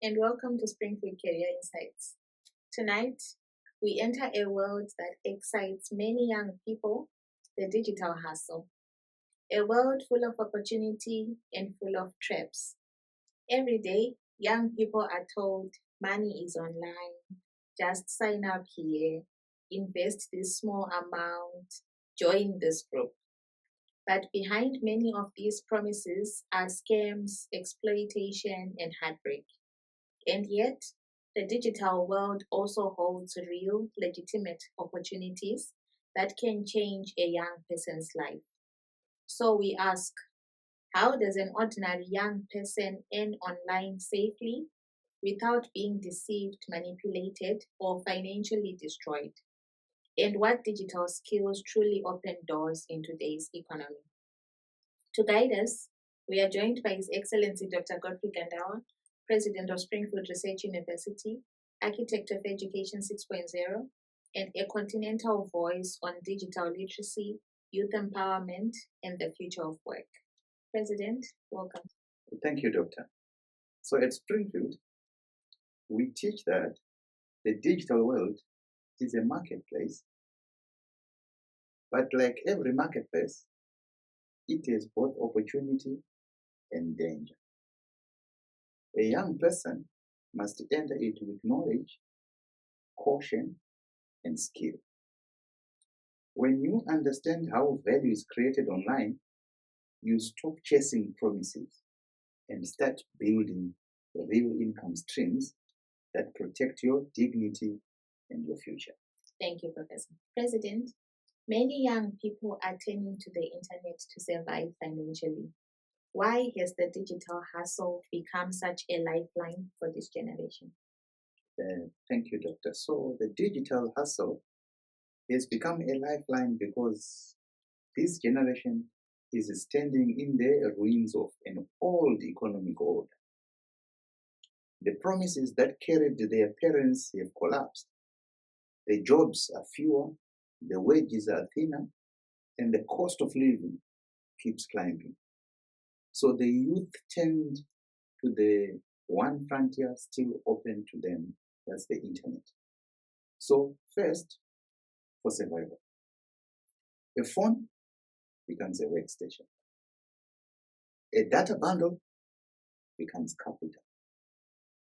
and welcome to Springfield Career Insights. Tonight, we enter a world that excites many young people, the digital hustle. A world full of opportunity and full of traps. Every day, young people are told money is online, just sign up here, invest this small amount, join this group. But behind many of these promises are scams, exploitation, and heartbreak. And yet, the digital world also holds real, legitimate opportunities that can change a young person's life. So we ask, how does an ordinary young person earn online safely without being deceived, manipulated, or financially destroyed? And what digital skills truly open doors in today's economy? To guide us, we are joined by His Excellency Dr. Godfrey Gandawa, President of Springfield Research University, Architect of Education 6.0, and a continental voice on digital literacy, youth empowerment, and the future of work. President, welcome. Thank you, Doctor. So at Springfield, we teach that the digital world is a marketplace, but like every marketplace, it has both opportunity and danger. A young person must enter it with knowledge, caution, and skill. When you understand how value is created online, you stop chasing promises and start building real income streams that protect your dignity and your future. Thank you, Professor. President, many young people are turning to the internet to survive financially. Why has the digital hustle become such a lifeline for this generation? Thank you, Doctor. So the digital hustle has become a lifeline because this generation is standing in the ruins of an old economic order. The promises that carried their parents have collapsed. The jobs are fewer, the wages are thinner, and the cost of living keeps climbing. So the youth tend to the one frontier still open to them, that's the internet. So first, for survival, a phone becomes a workstation. A data bundle becomes capital.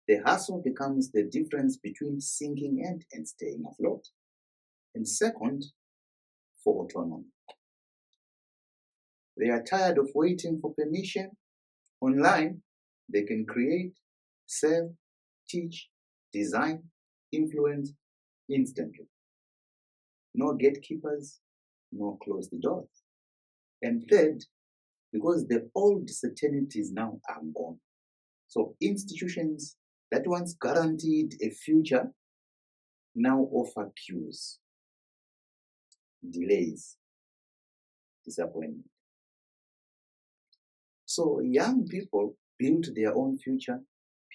The hustle becomes the difference between sinking and staying afloat. And second, for autonomy. They are tired of waiting for permission. Online, they can create, sell, teach, design, influence instantly. No gatekeepers, no closed doors. And third, because the old certainties now are gone. So institutions that once guaranteed a future now offer queues, delays, disappointment. So young people build their own future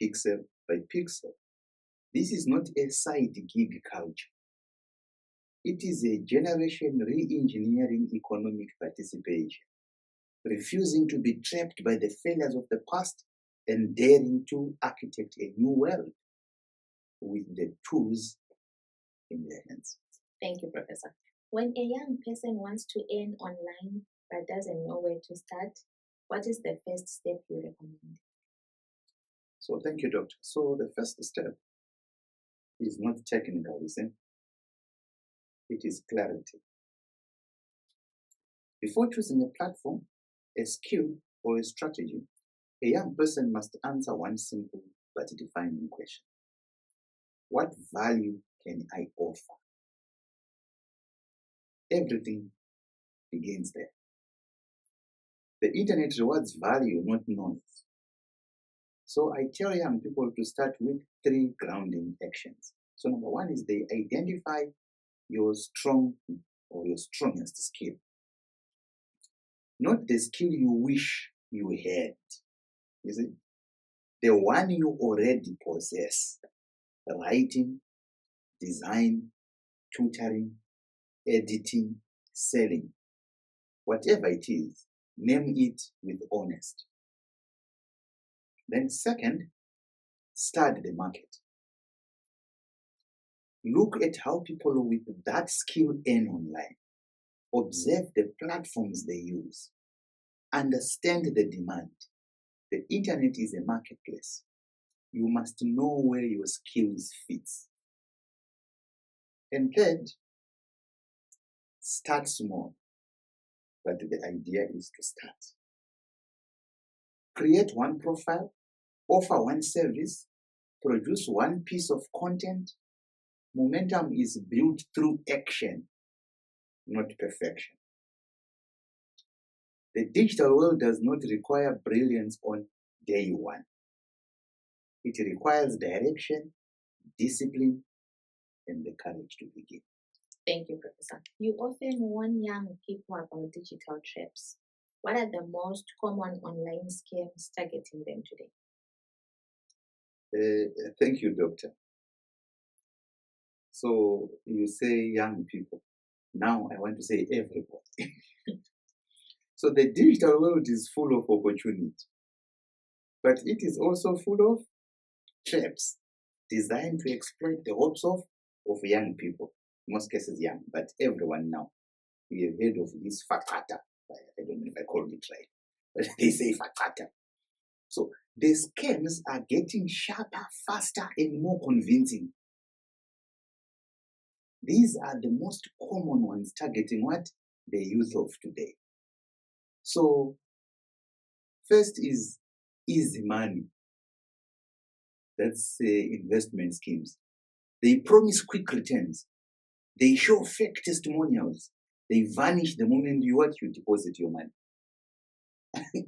pixel by pixel. This is not a side gig culture. It is a generation re-engineering economic participation, refusing to be trapped by the failures of the past and daring to architect a new world with the tools in their hands. Thank you, Professor. When a young person wants to earn online but doesn't know where to start, what is the first step you recommend? So thank you, Doctor. So the first step is not technical, it is clarity. Before choosing a platform, a skill, or a strategy, a young person must answer one simple but defining question. What value can I offer? Everything begins there. The internet rewards value, not noise. So I tell young people to start with 3 grounding actions. So number 1 is they identify your strong or your strongest skill. Not the skill you wish you had. You see? The one you already possess. Writing, design, tutoring, editing, selling. Whatever it is, name it with honesty. Then second, study the market. Look at how people with that skill earn online. Observe the platforms they use. Understand the demand. The internet is a marketplace. You must know where your skills fit. And third, start small. But the idea is to start. Create one profile, offer one service, produce one piece of content. Momentum is built through action, not perfection. The digital world does not require brilliance on day one. It requires direction, discipline, and the courage to begin. Thank you, Professor. You often warn young people about digital traps. What are the most common online scams targeting them today? Thank you, Doctor. So you say young people. Now I want to say everybody. So the digital world is full of opportunity, but it is also full of traps designed to exploit the hopes of young people. In most cases young, but everyone now. We have heard of this fakata. I don't know if I called it right, but they say fakata. So the scams are getting sharper, faster, and more convincing. These are the most common ones targeting what? The youth of today. So first is easy money. That's investment schemes. They promise quick returns. They show fake testimonials. They vanish the moment you deposit your money.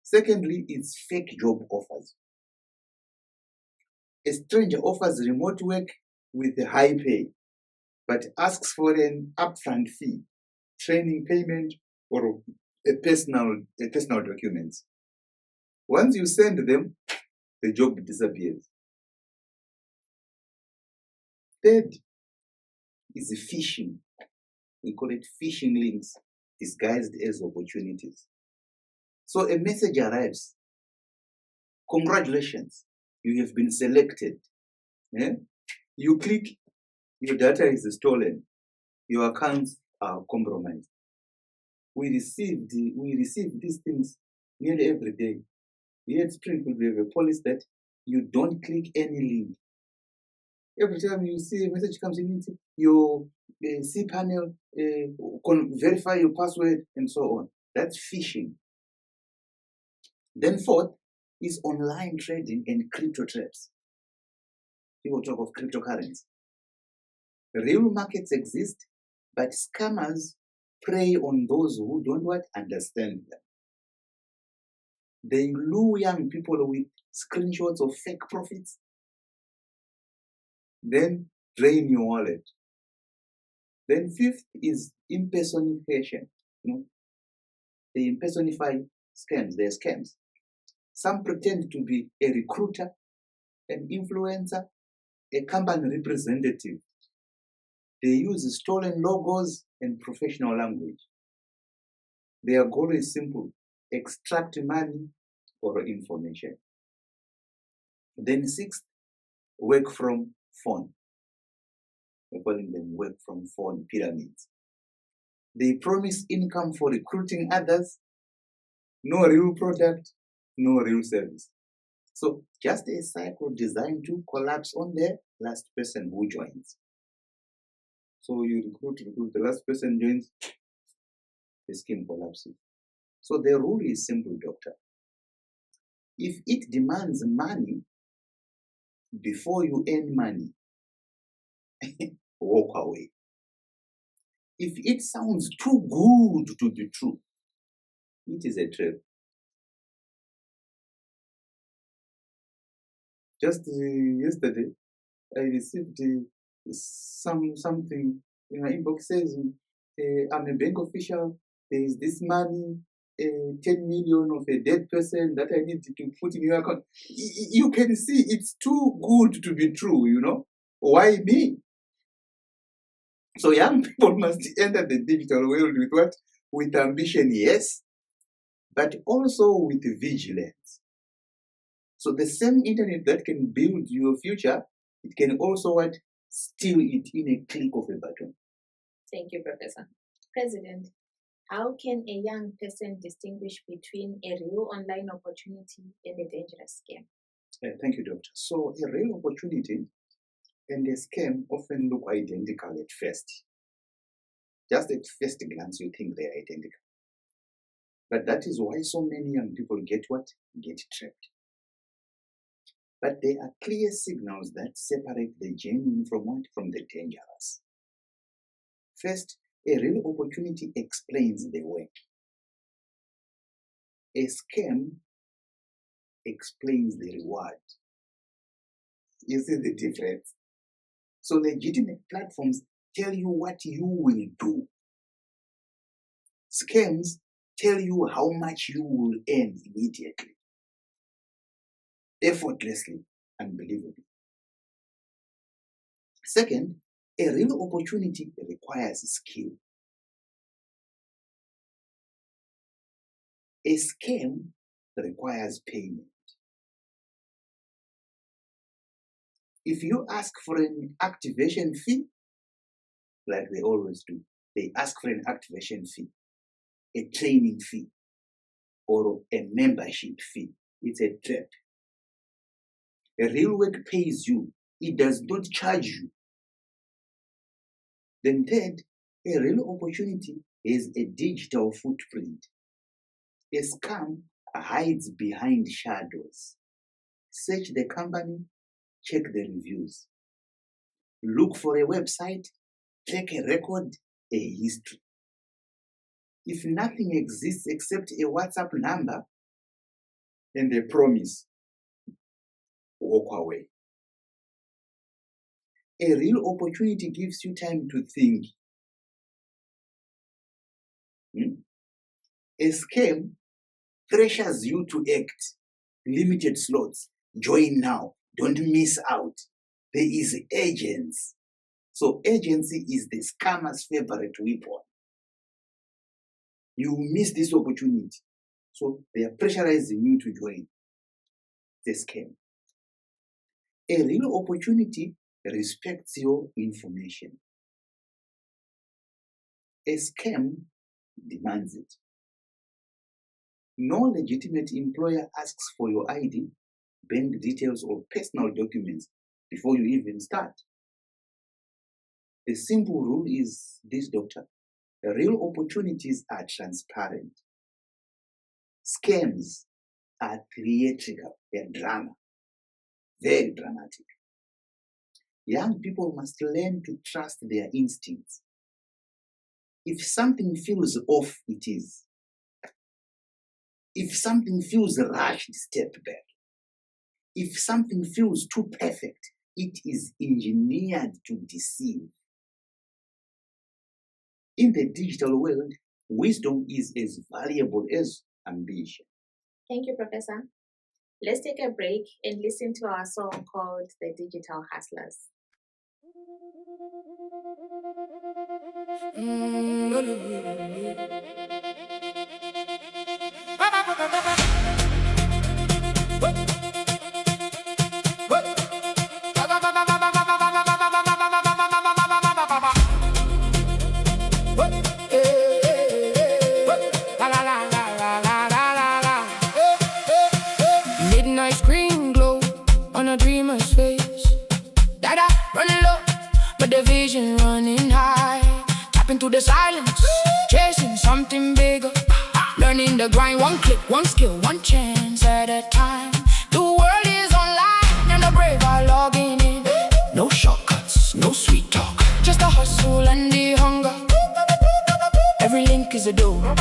Secondly, it's fake job offers. A stranger offers remote work with a high pay, but asks for an upfront fee, training payment, or a personal documents. Once you send them, the job disappears. Third is phishing. We call it phishing links disguised as opportunities. So a message arrives. Congratulations, you have been selected. Yeah? You click, your data is stolen. Your accounts are compromised. We receive these things nearly every day. Here at Springfield, we have a policy that you don't click any link. Every time you see a message comes in, your cPanel, verify your password, and so on. That's phishing. Then fourth is online trading and crypto traps. People talk of cryptocurrency. Real markets exist, but scammers prey on those who don't understand them. They lure young people with screenshots of fake profits, then drain your wallet. Then fifth is impersonification. They impersonify scams. They're scams. Some pretend to be a recruiter, an influencer, a company representative. They use stolen logos and professional language. Their goal is simple: extract money or information. Then sixth, work from phone. We're calling them work from phone pyramids. They promise income for recruiting others. No real product, no real service. So just a cycle designed to collapse on the last person who joins. So you recruit, the last person joins, the scheme collapses. So the rule is simple, Doctor. If it demands money before you earn money, walk away. If it sounds too good to be true, it is a trap. Just yesterday, I received something in my inbox. Says, I'm a bank official. There is this money, 10 million of a dead person that I need to put in your account. You can see it's too good to be true, Why me? So young people must enter the digital world with what? With ambition, yes, but also with vigilance. So the same internet that can build your future, it can also what? Steal it in a click of a button. Thank you, Professor. President, how can a young person distinguish between a real online opportunity and a dangerous scam? Thank you, Doctor. So a real opportunity and a scam often look identical at first. Just at first glance, you think they are identical. But that is why so many young people get what? Get trapped. But there are clear signals that separate the genuine from what? From the dangerous. First, a real opportunity explains the work. A scam explains the reward. You see the difference? So legitimate platforms tell you what you will do. Scams tell you how much you will earn immediately, effortlessly, unbelievably. Second, a real opportunity requires skill. A scam requires payment. If you ask for an activation fee, like they always do, they ask for an activation fee, a training fee, or a membership fee. It's a trap. A real work pays you. It does not charge you. Then third, a real opportunity is a digital footprint. A scam hides behind shadows. Search the company, check the reviews. Look for a website, check a record, a history. If nothing exists except a WhatsApp number and a promise, walk away. A real opportunity gives you time to think. A scam pressures you to act. Limited slots. Join now. Don't miss out. There is urgency. So urgency is the scammer's favorite weapon. You miss this opportunity. So they are pressurizing you to join the scam. A real opportunity respects your information. A scam demands it. No legitimate employer asks for your ID, bank details, or personal documents before you even start. The simple rule is this, Doctor. Real opportunities are transparent. Scams are theatrical, they're drama, very dramatic. Young people must learn to trust their instincts. If something feels off, it is. If something feels rushed, step back. If something feels too perfect, it is engineered to deceive. In the digital world, wisdom is as valuable as ambition. Thank you, Professor. Let's take a break and listen to our song called The Digital Hustlers. Midnight screen glow on a dreamer's face. Dada running low, but the vision running high. Tapping through the silence, chasing something bigger. Learning the grind, one click, one skill, one chance at a time. The world is online and the brave are logging in. No shortcuts, no sweet talk, just the hustle and the hunger. Every link is a door,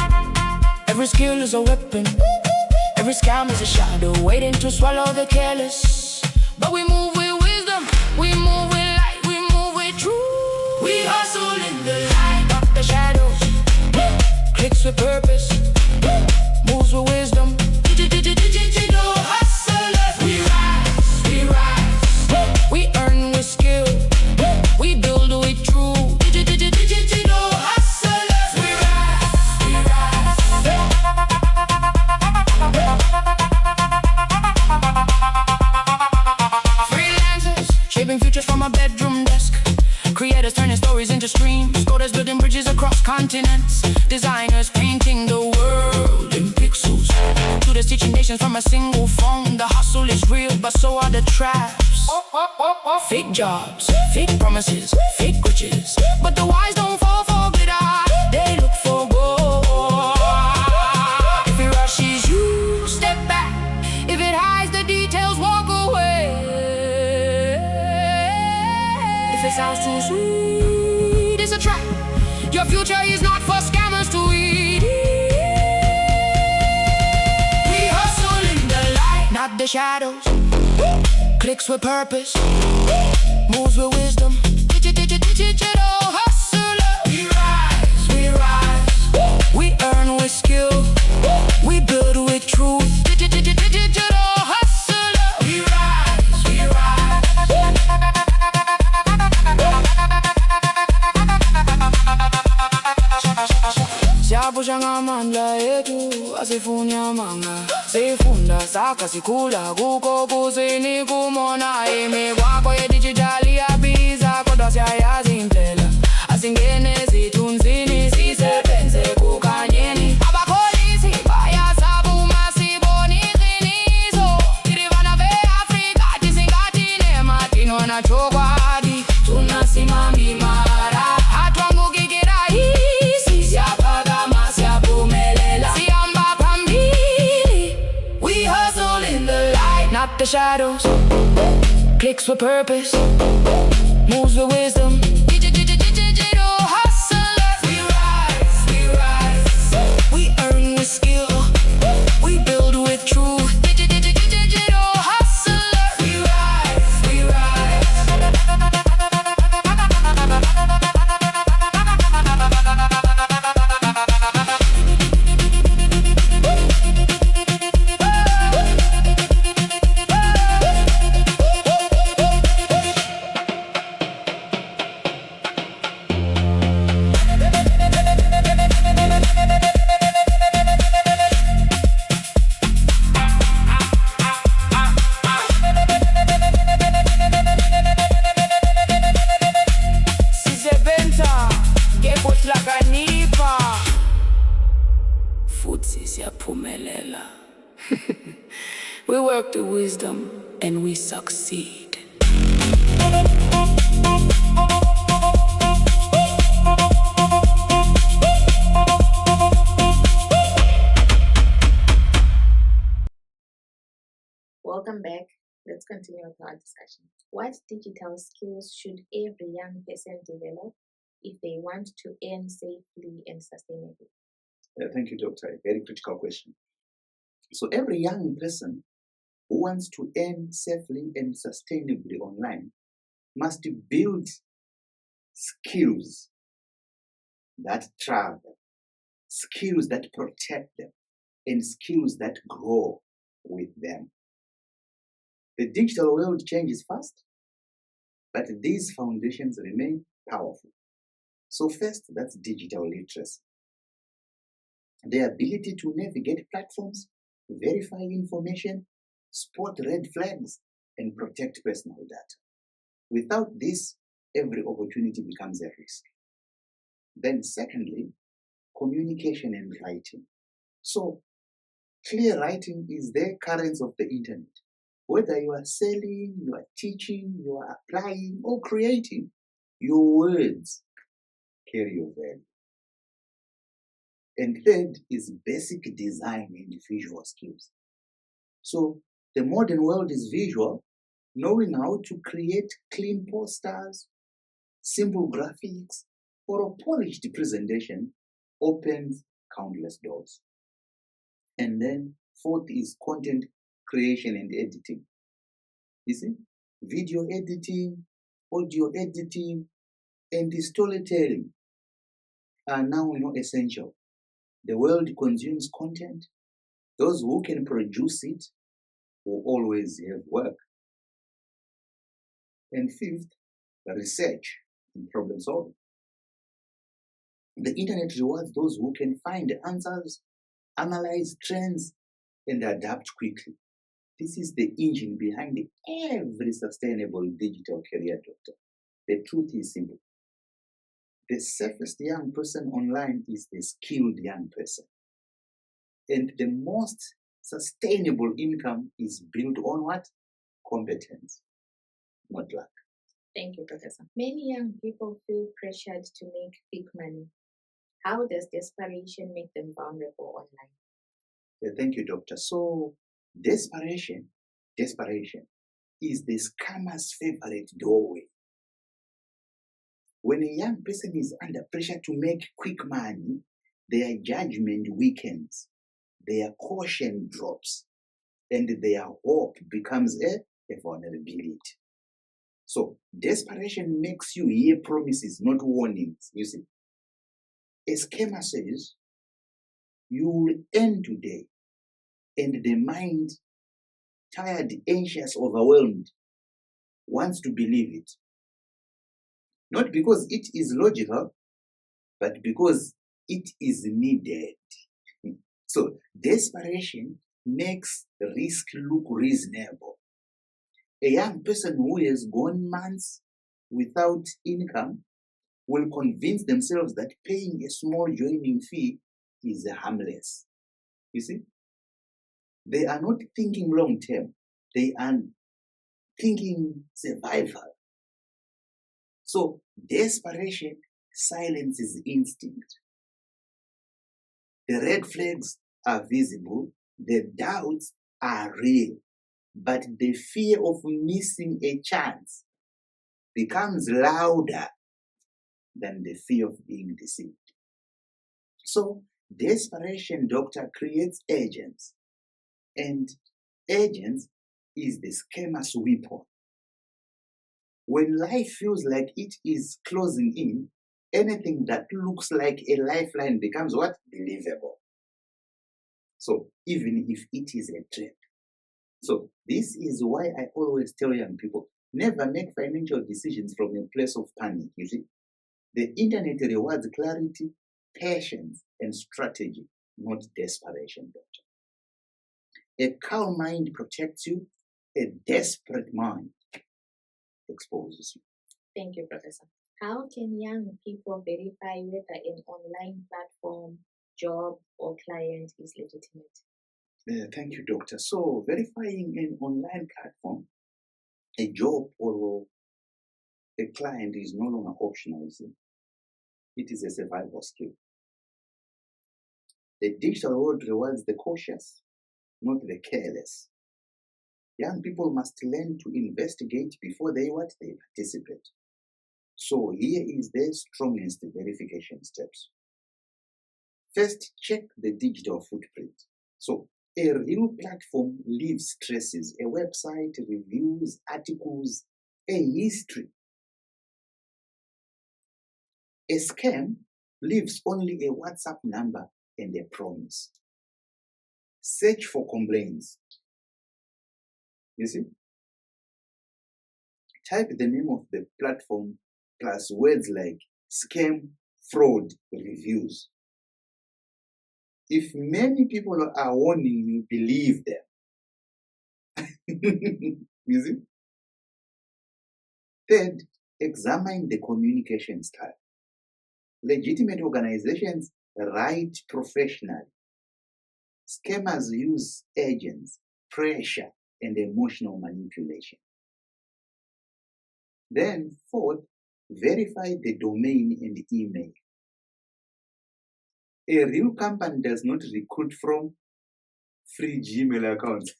every skill is a weapon. Every scam is a shadow waiting to swallow the careless. But we move with wisdom, we move with light, we move with truth. We hustle in the light of the shadows. Clicks with purpose, moves with wisdom. Digital hustlers. We rise, we earn with skill, we build with truth. Digital hustlers. We rise. continents. Designers painting the world in pixels. Tutors teaching nations from a single phone. The hustle is real, but so are the traps. Fake jobs, fake promises, fake riches. But the wise don't fall for glitter, they look for gold. If it rushes you, step back. If it hides the details, walk away. If it sounds too sweet, it's a trap. Your future is not for scammers to eat. We hustle in the light, not the shadows. Clicks with purpose, moves with wisdom. Digital hustler. We rise, we rise. We earn with skill, we build with truth. Digital hustler. We rise, we rise. Siyaphusha ngamandla ethu asifunya manga. Sifunda sakha sikhula kukho kusini kumona. Imikwakho yedijitali iyabiza kodwa siyayazi indlela. Asingene ezithunzini sisebenze kukhanyeni. Abakholisi bayasaba uma sibona iqiniso. Tirivana ve-Afrika tisingathi nemadino nachokwadi. Tunasimama imara hatwangukikira hisi. Siyaphakama siyaphumelela sihamba phambili. We hustle in the light, not the shadows. Clicks with purpose, moves with wisdom. Digital hustler. We rise, we rise. We earn with skill, we build with truth. Digital hustler. We rise, we rise. We work through wisdom and we succeed. Welcome back. Let's continue with our discussion. What digital skills should every young person develop if they want to earn safely and sustainably? Thank you, Doctor. A very critical question. So every young person who wants to earn safely and sustainably online must build skills that travel, skills that protect them, and skills that grow with them. The digital world changes fast, but these foundations remain powerful. So first, that's digital literacy. The ability to navigate platforms, verify information, spot red flags, and protect personal data. Without this, every opportunity becomes a risk. Then secondly, communication and writing. So clear writing is the currency of the internet. Whether you are selling, you are teaching, you are applying, or creating, your words carry your value. And third is basic design and visual skills. So the modern world is visual. Knowing how to create clean posters, simple graphics, or a polished presentation opens countless doors. And then fourth is content creation and editing. You see, video editing, audio editing, and the storytelling are now essential. The world consumes content. Those who can produce it will always have work. And fifth, research and problem solving. The internet rewards those who can find answers, analyze trends, and adapt quickly. This is the engine behind every sustainable digital career, Doctor. The truth is simple. the safest young person online is the skilled young person. And the most sustainable income is built on what? Competence, not luck. Thank you, Professor. Many young people feel pressured to make big money. How does desperation make them vulnerable online? Thank you, Doctor. So, desperation is the scammer's favorite doorway. When a young person is under pressure to make quick money, their judgment weakens, their caution drops, and their hope becomes a vulnerability. So, desperation makes you hear promises, not warnings. You see, a scammer says, you will earn today, and the mind, tired, anxious, overwhelmed, wants to believe it. Not because it is logical, but because it is needed. So, desperation makes risk look reasonable. A young person who has gone months without income will convince themselves that paying a small joining fee is harmless. You see? They are not thinking long term. They are thinking survival. So, desperation silences instinct. The red flags are visible, the doubts are real, but the fear of missing a chance becomes louder than the fear of being deceived. So, desperation, Doctor, creates agents, and agents is the scammer's weapon. When life feels like it is closing in, anything that looks like a lifeline becomes what? Believable. So, even if it is a trap. So, this is why I always tell young people, never make financial decisions from a place of panic. You see, the internet rewards clarity, patience, and strategy, not desperation, Doctor. A calm mind protects you, a desperate mind exposes you. Thank you, Professor. How can young people verify whether an online platform, job, or client is legitimate? Thank you, Doctor. So, verifying an online platform, a job, or a client is no longer optional, you see. It is a survival skill. The digital world rewards the cautious, not the careless. Young people must learn to investigate before they participate. So here is the strongest verification steps. First, check the digital footprint. So a real platform leaves traces, a website, reviews, articles, a history. A scam leaves only a WhatsApp number and a promise. Search for complaints. You see? Type the name of the platform plus words like scam, fraud, reviews. If many people are warning you, believe them. You see? Third, examine the communication style. Legitimate organizations write professionally. Scammers use agents, pressure, and emotional manipulation. Then, fourth, verify the domain and email. A real company does not recruit from free Gmail accounts.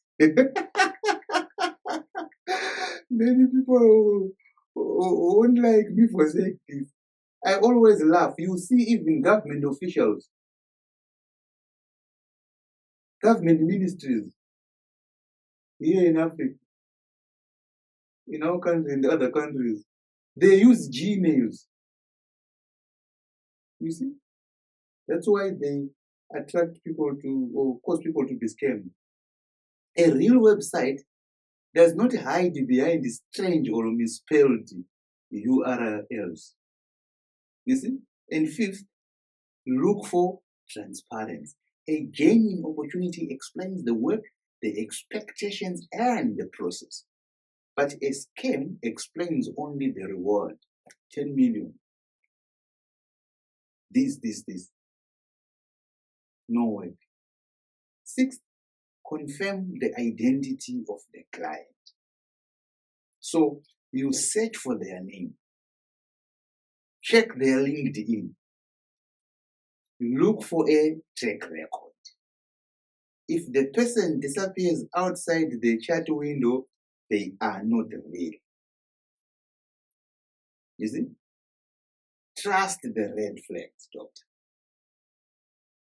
Many people won't like me for saying this. I always laugh. You see, even government officials, government ministries here in Africa, in our country, in the other countries, they use Gmails. You see? That's why they attract people to, or cause people to be scammed. A real website does not hide behind strange or misspelled URLs. You see? And fifth, look for transparency. A genuine opportunity explains the work, the expectations, and the process. But a scam explains only the reward, 10 million. this. No work. Sixth, confirm the identity of the client. So you search for their name, check their LinkedIn, look for a track record. If the person disappears outside the chat window, they are not real. You see? Trust the red flags, doctor.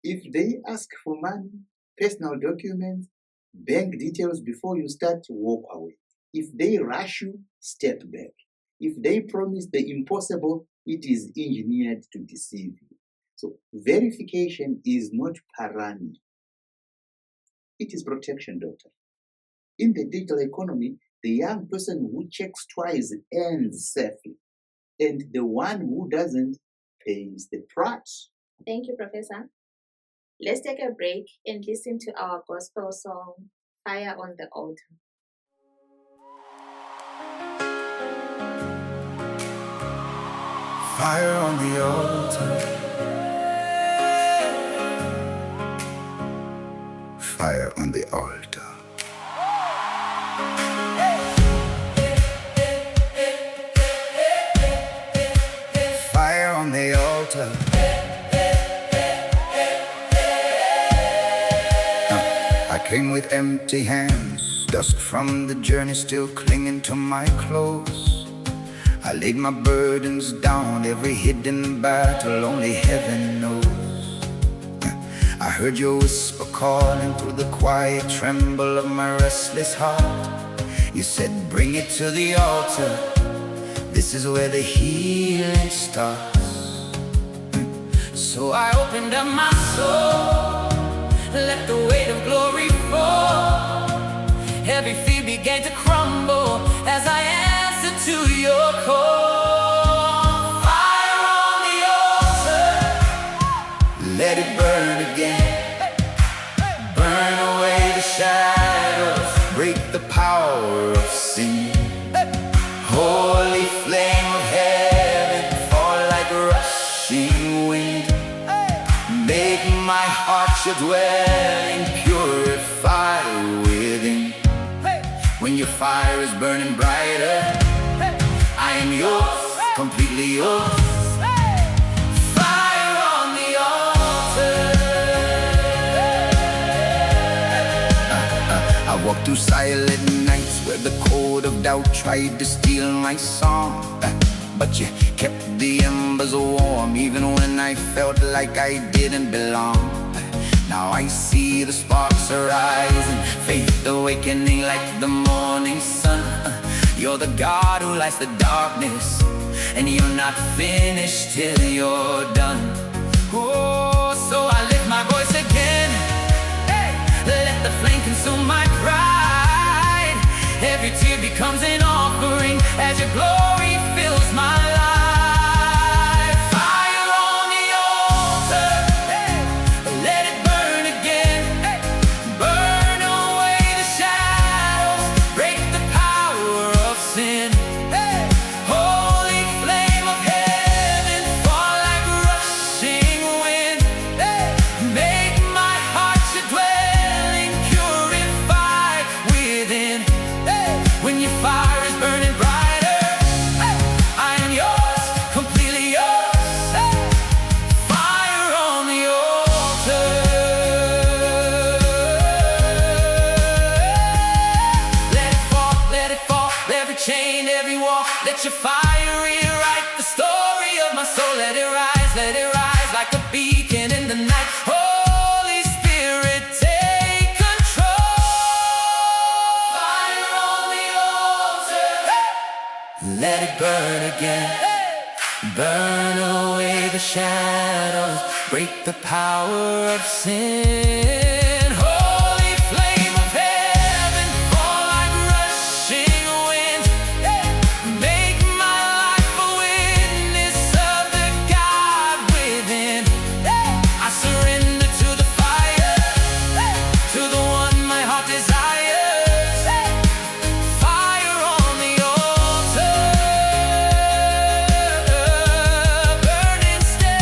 If they ask for money, personal documents, bank details before you start, walk away. If they rush you, step back. If they promise the impossible, it is engineered to deceive you. So verification is not paranoia. It is protection, doctor. In the digital economy, the young person who checks twice ends safely, and the one who doesn't pays the price. Thank you, Professor. Let's take a break and listen to our gospel song, Fire on the Altar. Fire on the altar. Fire on the altar. Fire on the altar. I came with empty hands, dust from the journey still clinging to my clothes. I laid my burdens down, every hidden battle only heaven knows. I heard your whisper calling through the quiet tremble of my restless heart. You said, bring it to the altar, this is where the healing starts. So I opened up my soul, let the weight of glory fall. Every fear began to crumble as I answered to your call. Fire on the altar, let it burn again. Burn away the shadows, break the power of sin. Holy flame of heaven, fall like a rushing wind. Make my heart your dwelling, purify within. When your fire is burning brighter, I am yours, completely yours. Fire on the altar. I walked through silent nights where the cold of doubt tried to steal my song. But you kept the embers warm even when I felt like I didn't belong. Now I see the sparks arising, faith awakening like the morning sun. You're the God who lights the darkness, and you're not finished till you're done. Oh, so I lift my voice again. Hey, let the flame consume my pride. Every tear becomes an offering as your glory fills my life. Fire on the altar, hey, let it burn again. Hey, burn away the shadows, break the power of sin. Hey, holy flame of heaven, fall like rushing wind. Hey, make my heart your dwelling, purified within. Hey, when your fire is burning brighter, hey, I am yours, completely yours. Hey, fire on the altar. Let it fall, every chain, every wall. Let your fire rewrite the story of my soul. Let it rise like a beacon in the night. Holy Spirit, take control. Fire on the altar, hey, let it burn again. Burn away the shadows, break the power of sin. Holy flame of heaven, fall like rushing wind. Hey, make my life a witness of the God within. Hey, I surrender to the fire, hey, to the one my heart desires. Hey, fire on the altar, burning steady.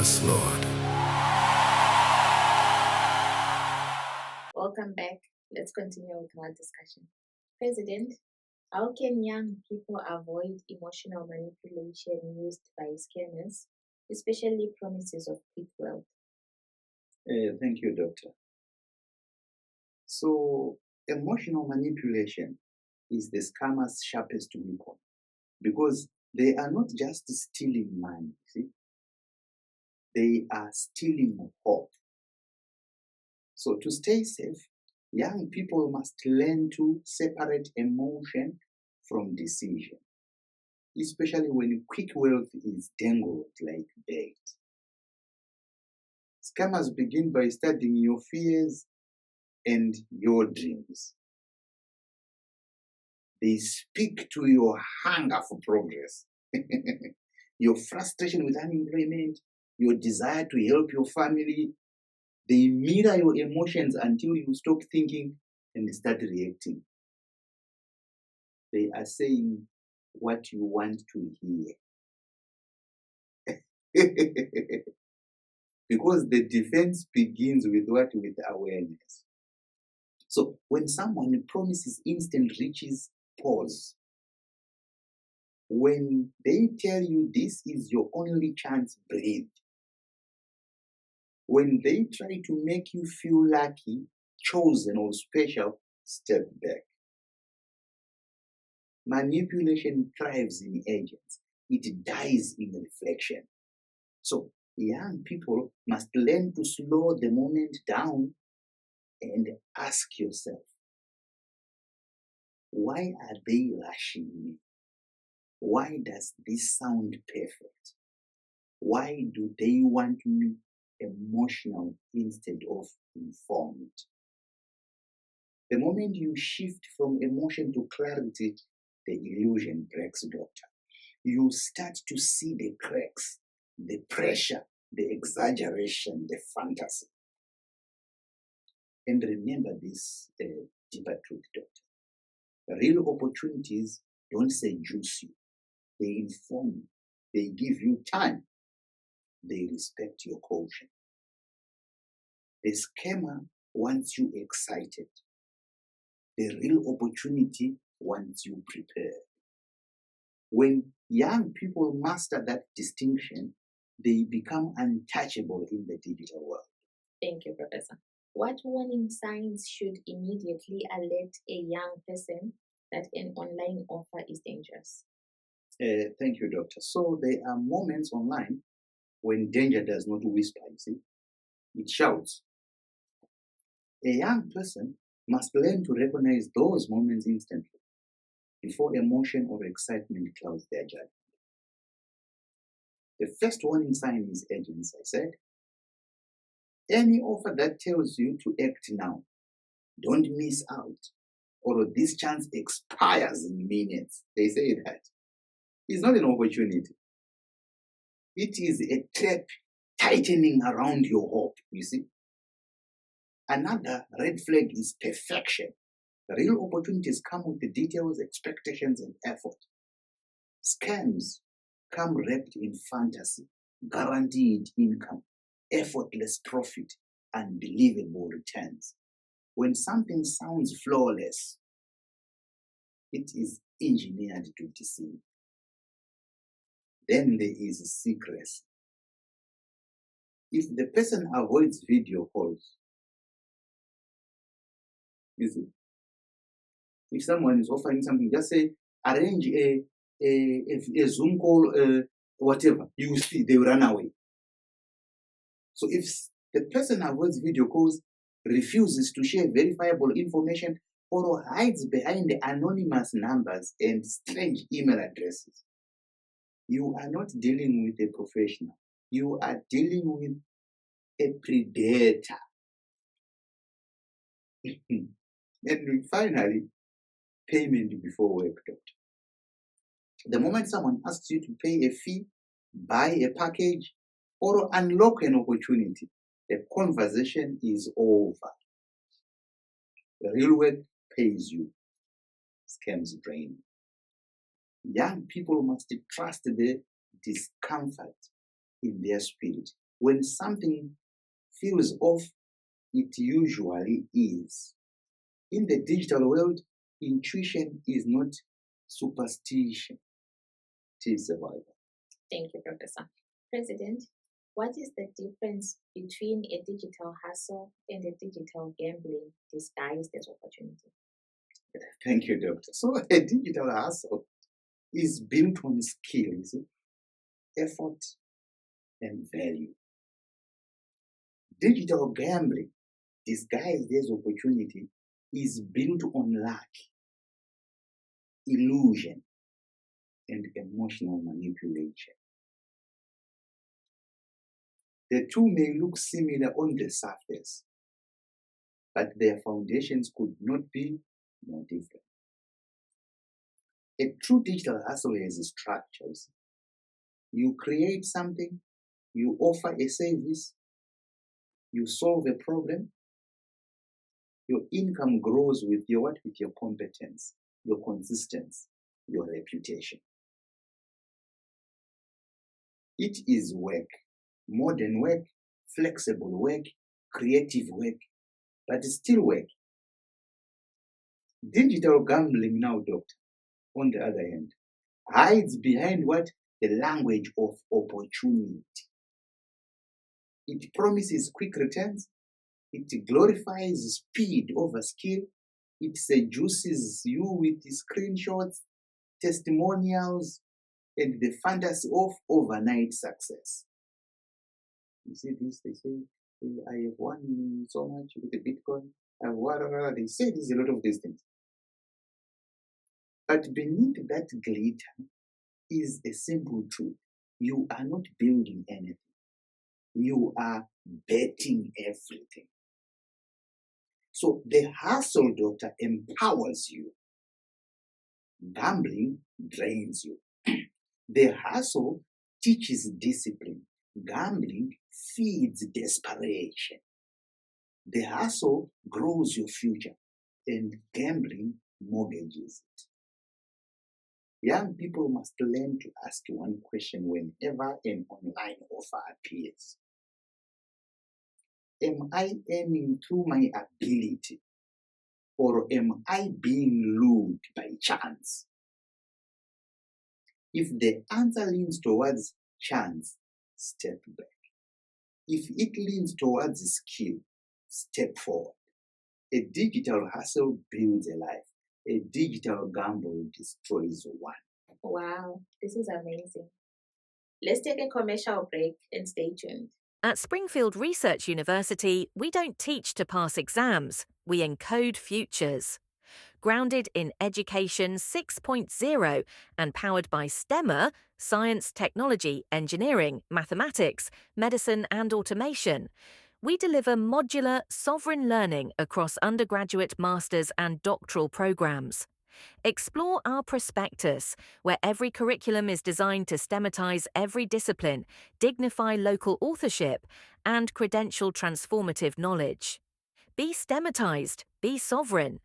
us, Lord. Welcome back. Let's continue with our discussion. President, how can young people avoid emotional manipulation used by scammers, especially promises of quick wealth? Thank you, Doctor. So, emotional manipulation is the scammer's sharpest weapon because they are not just stealing money, see? They are stealing hope. So, to stay safe, young people must learn to separate emotion from decision, especially when quick wealth is dangled like bait. Scammers begin by studying your fears and your dreams. They speak to your hunger for progress, your frustration with unemployment, your desire to help your family. They mirror your emotions until you stop thinking and start reacting. They are saying what you want to hear. Because the defense begins with what? With awareness. So when someone promises instant riches, pause. When they tell you this is your only chance, breathe. When they try to make you feel lucky, chosen, or special, step back. Manipulation thrives in agents. It dies in reflection. So young people must learn to slow the moment down and ask yourself, why are they rushing me? Why does this sound perfect? Why do they want me emotional instead of informed? The moment you shift from emotion to clarity, the illusion breaks, Doctor. You start to see the cracks, the pressure, the exaggeration, the fantasy. And remember this deeper truth, Doctor. Real opportunities don't seduce you. They inform you. They give you time. They respect your caution. The scammer wants you excited. The real opportunity wants you prepared. When young people master that distinction, they become untouchable in the digital world. Thank you, Professor. What warning signs should immediately alert a young person that an online offer is dangerous? Thank you, Doctor. So there are moments online when danger does not whisper, you see. It shouts. A young person must learn to recognize those moments instantly before emotion or excitement clouds their judgment. The first warning sign is urgency, I said. Any offer that tells you to act now, don't miss out, or this chance expires in minutes, they say that, it's not an opportunity. It is a trap tightening around your hope, you see. Another red flag is perfection. Real opportunities come with the details, expectations, and effort. Scams come wrapped in fantasy, guaranteed income, effortless profit, unbelievable returns. When something sounds flawless, it is engineered to deceive. Then there is secrecy. If the person avoids video calls, you see, if someone is offering something, just say, arrange a Zoom call, whatever, you will see, they will run away. So if the person avoids video calls, refuses to share verifiable information, or hides behind anonymous numbers and strange email addresses, you are not dealing with a professional. You are dealing with a predator. And finally, payment before work, Doctor. The moment someone asks you to pay a fee, buy a package, or unlock an opportunity, the conversation is over. The real work pays you. Scams drain. Young people must trust the discomfort in their spirit When something feels off, it usually is. In the digital world, intuition is not superstition, it is survival. Thank you, Professor. President, what is the difference between a digital hustle and a digital gambling disguised as opportunity? Thank you, Doctor. So a digital hustle is built on skills, effort, and value. Digital gambling, disguised as opportunity, is built on luck, illusion, and emotional manipulation. The two may look similar on the surface, but their foundations could not be more different. A true digital hustle has structures. You create something, you offer a service, you solve a problem, your income grows with your competence, your consistency, your reputation. It is work, modern work, flexible work, creative work, but it's still work. Digital gambling now, Doctor, on the other hand, hides behind what? The language of opportunity. It promises quick returns. It glorifies speed over skill. It seduces you with screenshots, testimonials, and the fantasy of overnight success. You see this, they say, I have won so much with the Bitcoin. I have won, they say there's a lot of these things. But beneath that glitter is a simple truth. You are not building anything. You are betting everything. So the hustle, Doctor, empowers you. Gambling drains you. The hustle teaches discipline. Gambling feeds desperation. The hustle grows your future, and gambling mortgages it. Young people must learn to ask one question whenever an online offer appears. Am I earning through my ability, or am I being lured by chance? If the answer leans towards chance, step back. If it leans towards skill, step forward. A digital hustle builds a life. A digital gamble destroys one. Wow, this is amazing. Let's take a commercial break and stay tuned. At Springfield Research University, we don't teach to pass exams, we encode futures. Grounded in Education 6.0 and powered by STEMMA, science, technology, engineering, mathematics, medicine and automation, we deliver modular, sovereign learning across undergraduate, master's and doctoral programs. Explore our prospectus, where every curriculum is designed to stematize every discipline, dignify local authorship, and credential transformative knowledge. Be stematized, be sovereign.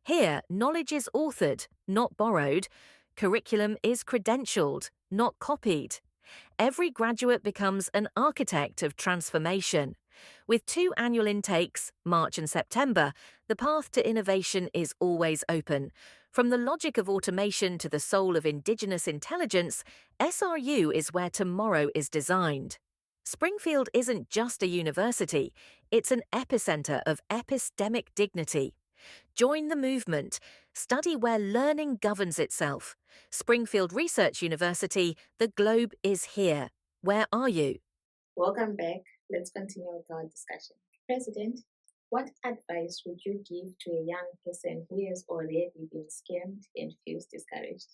Here, knowledge is authored, not borrowed. Curriculum is credentialed, not copied. Every graduate becomes an architect of transformation. With 2 annual intakes, March and September, the path to innovation is always open. From the logic of automation to the soul of indigenous intelligence, SRU is where tomorrow is designed. Springfield isn't just a university, it's an epicenter of epistemic dignity. Join the movement. Study where learning governs itself. Springfield Research University, the globe is here. Where are you? Welcome back. Let's continue with our discussion. President, what advice would you give to a young person who has already been scammed and feels discouraged?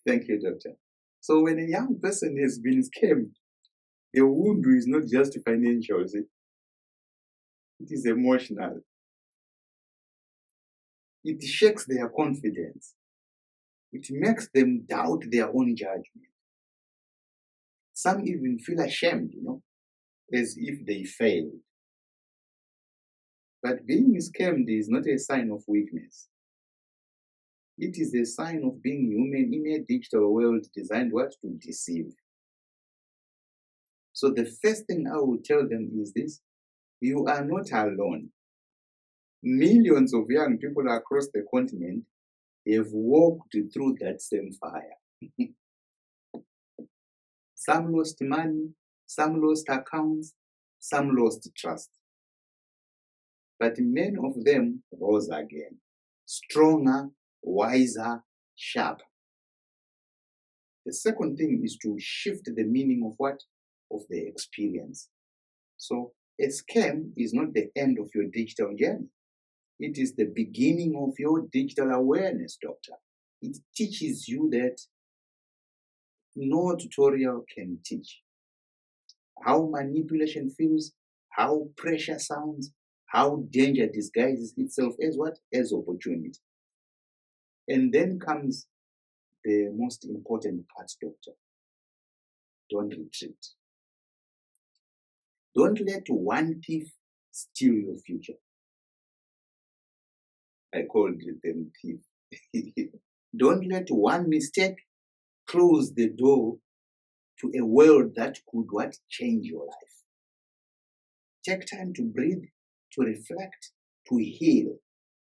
Thank you, Doctor. So when a young person has been scammed, the wound is not just financial, it is emotional. It shakes their confidence. It makes them doubt their own judgment. Some even feel ashamed, as if they failed. But being scammed is not a sign of weakness. It is a sign of being human in a digital world designed to deceive. So the first thing I will tell them is this: you are not alone. Millions of young people across the continent have walked through that same fire. Some lost money, some lost accounts, some lost trust. But many of them rose again, stronger, wiser, sharper. The second thing is to shift the meaning of what? Of the experience. So a scam is not the end of your digital journey. It is the beginning of your digital awareness, doctor. It teaches you that no tutorial can teach how manipulation feels, how pressure sounds, how danger disguises itself as what? As opportunity. And then comes the most important part, doctor. Don't retreat. Don't let one thief steal your future. I called them thief. Don't let one mistake close the door to a world that could what? Change your life. Take time to breathe, to reflect, to heal,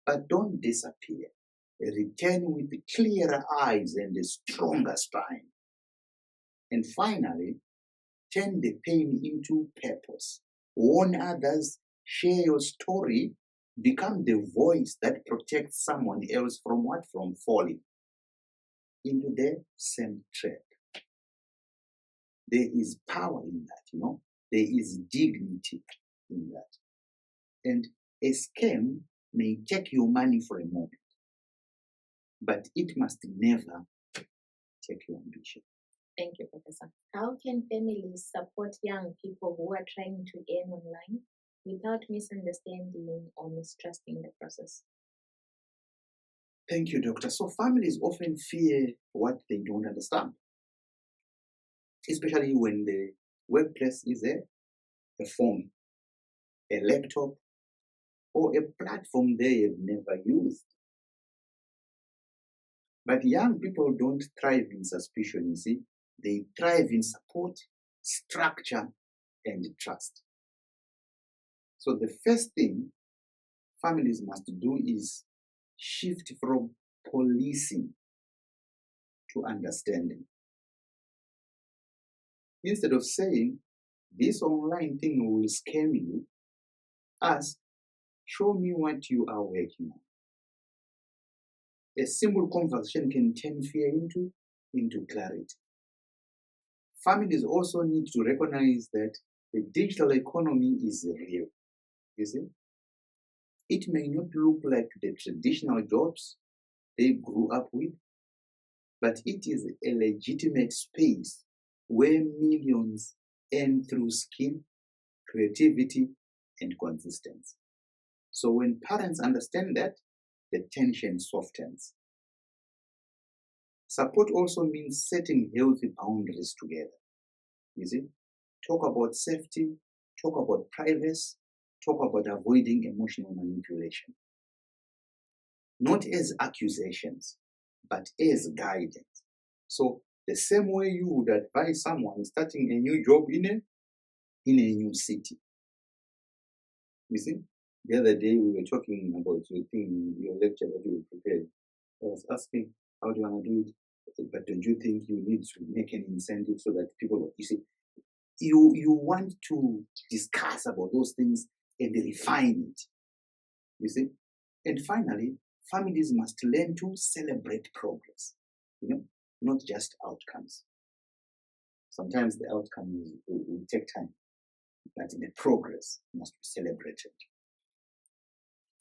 but don't disappear. Return with clearer eyes and a stronger spine. And finally, turn the pain into purpose. Warn others, share your story, become the voice that protects someone else from what? From falling into the same trap. There is power in that, There is dignity in that. And a scam may take your money for a moment, but it must never take your ambition. Thank you, Professor. How can families support young people who are trying to earn online without misunderstanding or mistrusting the process? Thank you, doctor. So families often fear what they don't understand, especially when the workplace is a phone, a laptop, or a platform they have never used. But young people don't thrive in suspicion, you see. They thrive in support, structure, and trust. So the first thing families must do is shift from policing to understanding. Instead of saying, this online thing will scam you, ask, show me what you are working on. A simple conversation can turn fear into clarity. Families also need to recognize that the digital economy is real. You see? It may not look like the traditional jobs they grew up with, but it is a legitimate space where millions earn through skill, creativity, and consistency. So when parents understand that, the tension softens. Support also means setting healthy boundaries together. You see? Talk about safety, talk about privacy, talk about avoiding emotional manipulation. Not as accusations, but as guidance. So the same way you would advise someone starting a new job in a new city. You see? The other day we were talking about your lecture that you prepared. I was asking, how do you want to do it? But don't you think you need to make an incentive so that people, you see, you want to discuss about those things and refine it. You see? And finally, families must learn to celebrate progress, not just outcomes. Sometimes the outcomes will take time, but the progress must be celebrated.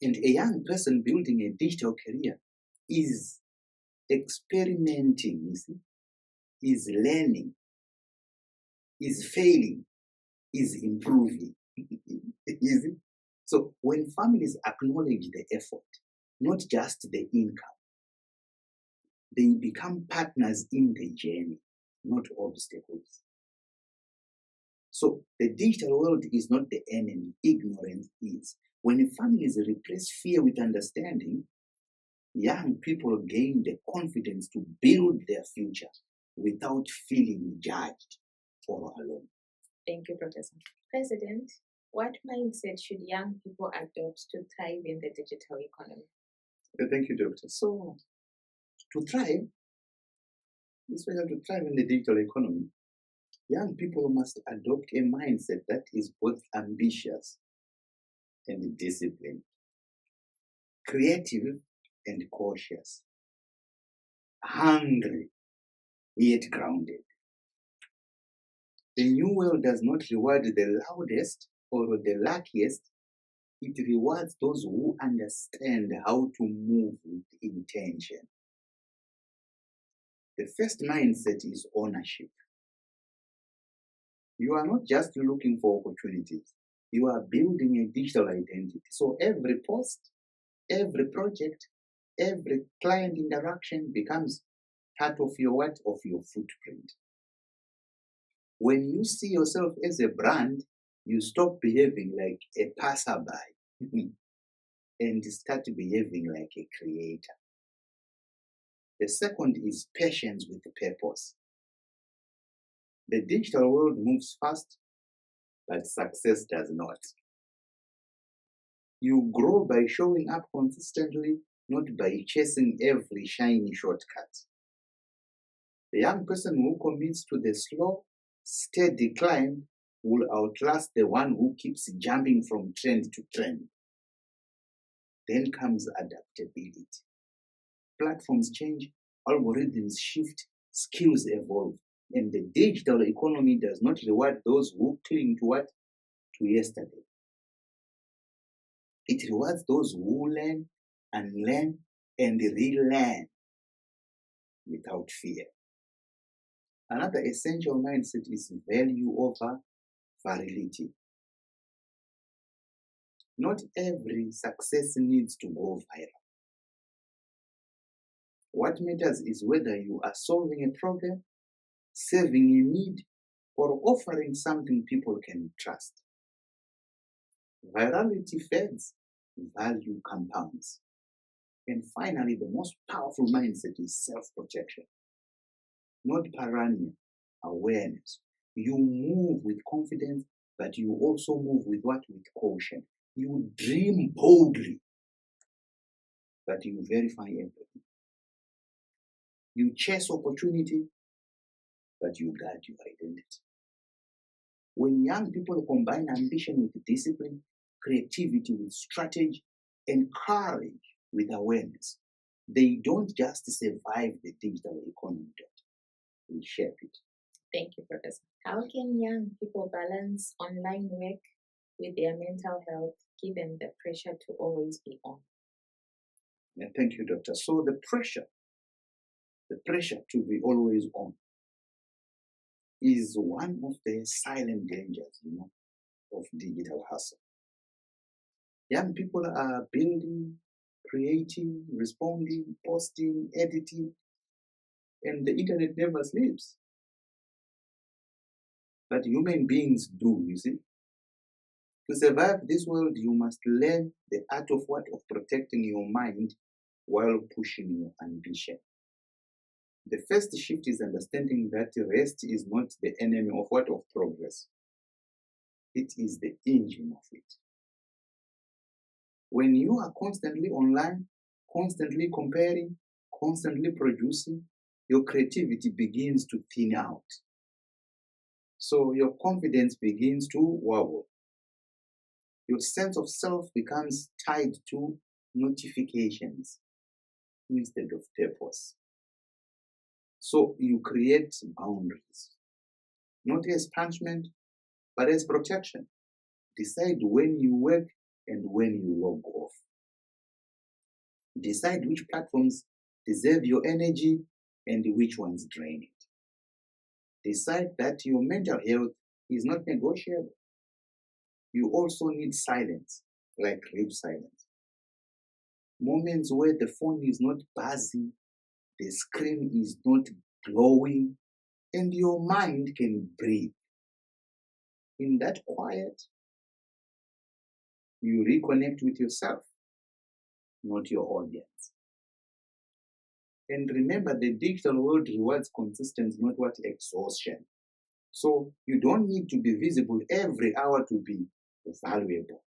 And a young person building a digital career is experimenting, you see, is learning, is failing, is improving. You see? So when families acknowledge the effort, not just the income, they become partners in the journey, not obstacles. So the digital world is not the enemy, ignorance is. When families replace fear with understanding, young people gain the confidence to build their future without feeling judged or alone. Thank you, Professor. President, what mindset should young people adopt to thrive in the digital economy? Thank you, Doctor. So, to thrive, especially to thrive in the digital economy, young people must adopt a mindset that is both ambitious and disciplined, creative and cautious, hungry yet grounded. The new world does not reward the loudest or the luckiest. It rewards those who understand how to move with intention. The first mindset is ownership. You are not just looking for opportunities. You are building a digital identity. So every post, every project, every client interaction becomes part of your what? Of your footprint. When you see yourself as a brand, you stop behaving like a passerby and start behaving like a creator. The second is patience with purpose. The digital world moves fast, but success does not. You grow by showing up consistently, not by chasing every shiny shortcut. The young person who commits to the slow, steady climb will outlast the one who keeps jumping from trend to trend. Then comes adaptability. Platforms change, algorithms shift, skills evolve, and the digital economy does not reward those who cling to what? To yesterday. It rewards those who learn, unlearn, and relearn without fear. Another essential mindset is value over virility. Not every success needs to go viral. What matters is whether you are solving a problem, serving a need, or offering something people can trust. Virality fades, value compounds. And finally, the most powerful mindset is self-protection. Not paranoia, awareness. You move with confidence, but you also move with what? With caution. You dream boldly, but you verify everything. You chase opportunity, but you guard your identity. When young people combine ambition with discipline, creativity with strategy, and courage with awareness, they don't just survive the digital economy, they shape it. Thank you, Professor. How can young people balance online work with their mental health given the pressure to always be on? Yeah, thank you, Doctor. So the pressure to be always on is one of the silent dangers, of digital hustle. Young people are building, creating, responding, posting, editing, and the internet never sleeps. But human beings do, you see. To survive this world, you must learn the art of what? Of protecting your mind while pushing your ambition. The first shift is understanding that rest is not the enemy of what? Of progress. It is the engine of it. When you are constantly online, constantly comparing, constantly producing, your creativity begins to thin out. So your confidence begins to wobble. Your sense of self becomes tied to notifications instead of purpose. So you create boundaries, not as punishment, but as protection. Decide when you work and when you log off. Decide which platforms deserve your energy and which ones drain it. Decide that your mental health is not negotiable. You also need silence, like real silence. Moments where the phone is not buzzing, the screen is not glowing, and your mind can breathe. In that quiet, you reconnect with yourself, not your audience. And remember, the digital world rewards consistency, not what? Exhaustion. So you don't need to be visible every hour to be valuable.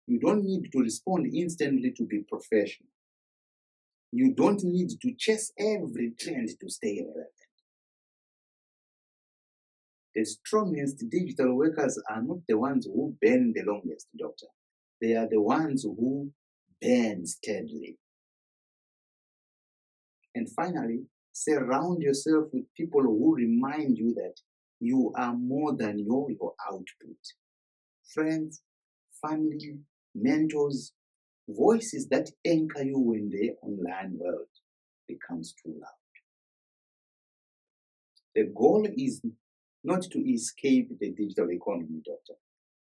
You don't need to respond instantly to be professional. You don't need to chase every trend to stay relevant. The strongest digital workers are not the ones who burn the longest, doctor. They are the ones who burn steadily. And finally, surround yourself with people who remind you that you are more than your output. Friends, family, mentors, voices that anchor you when the online world becomes too loud. The goal is not to escape the digital economy, doctor.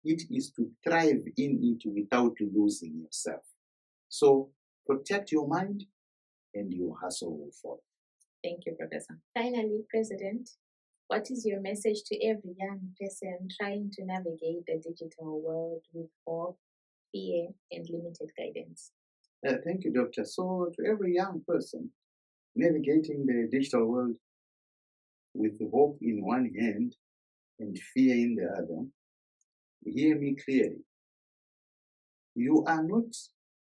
It is to thrive in it without losing yourself. So protect your mind and your hustle will follow. Thank you, Professor. Finally, President, what is your message to every young person trying to navigate the digital world with hope, fear, and limited guidance? Thank you, Doctor. So to every young person navigating the digital world with hope in one hand and fear in the other, hear me clearly. You are not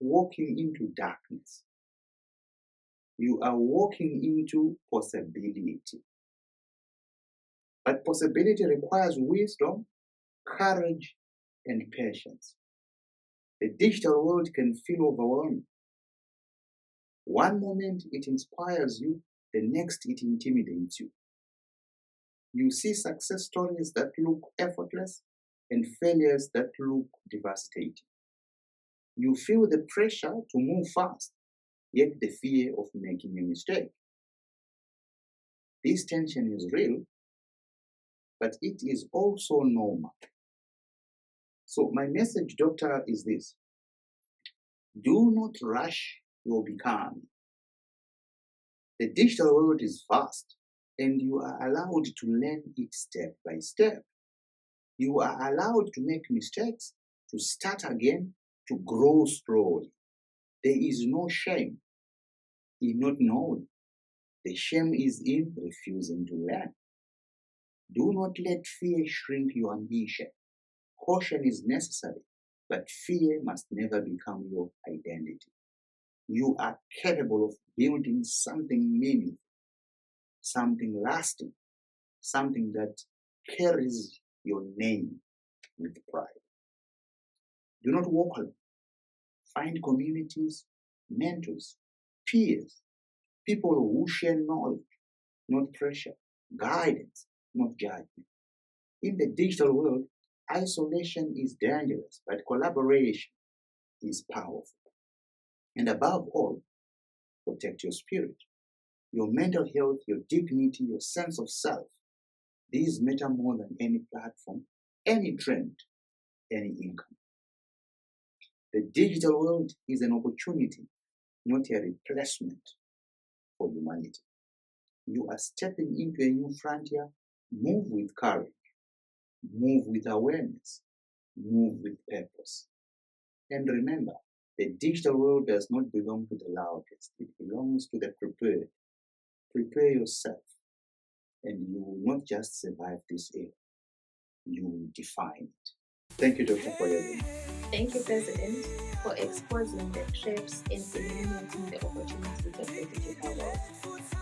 walking into darkness. You are walking into possibility. But possibility requires wisdom, courage, and patience. The digital world can feel overwhelming. One moment it inspires you, the next it intimidates you. You see success stories that look effortless and failures that look devastating. You feel the pressure to move fast, yet the fear of making a mistake. This tension is real, but it is also normal. So my message, doctor, is this. Do not rush your becoming. The digital world is fast, and you are allowed to learn it step by step. You are allowed to make mistakes, to start again, to grow slowly. There is no shame in not knowing. The shame is in refusing to learn. Do not let fear shrink your ambition. Caution is necessary, but fear must never become your identity. You are capable of building something meaningful, something lasting, something that carries your name with pride. Do not walk alone. Find communities, mentors, peers, people who share knowledge, not pressure, guidance, not judgment. In the digital world, isolation is dangerous, but collaboration is powerful. And above all, protect your spirit, your mental health, your dignity, your sense of self. These matter more than any platform, any trend, any income. The digital world is an opportunity, not a replacement for humanity. You are stepping into a new frontier. Move with courage, move with awareness, move with purpose. And remember, the digital world does not belong to the loudest. It belongs to the prepared. Prepare yourself, and you will not just survive this era. You will define it. Thank you, Doctor, for your room. Thank you, President, for exposing the traps and illuminating the opportunities of the digital world.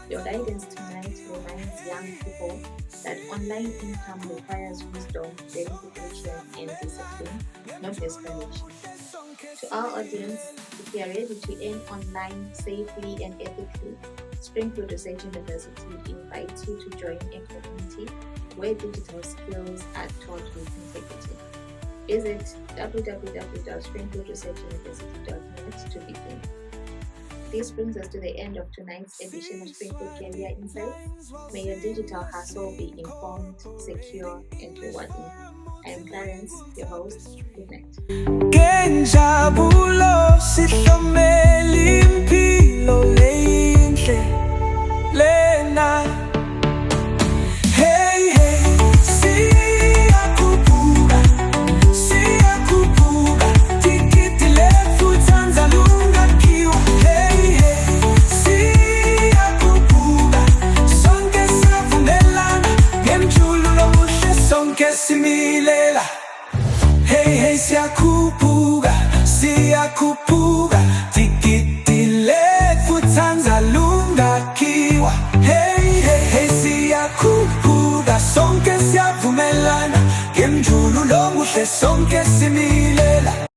Your guidance tonight reminds young people that online income requires wisdom, verification, and discipline, not desperation. To our audience, if you are ready to earn online safely and ethically, Springfield Research University invites you to join a community where digital skills are taught with integrity. Visit www.springfieldresearchuniversity.net to begin. This brings us to the end of tonight's edition of Springfield Career Insights. May your digital hustle be informed, secure, and rewarding. I am Clarence, your host. Good night. Sonke savumelana ngemjululo coupe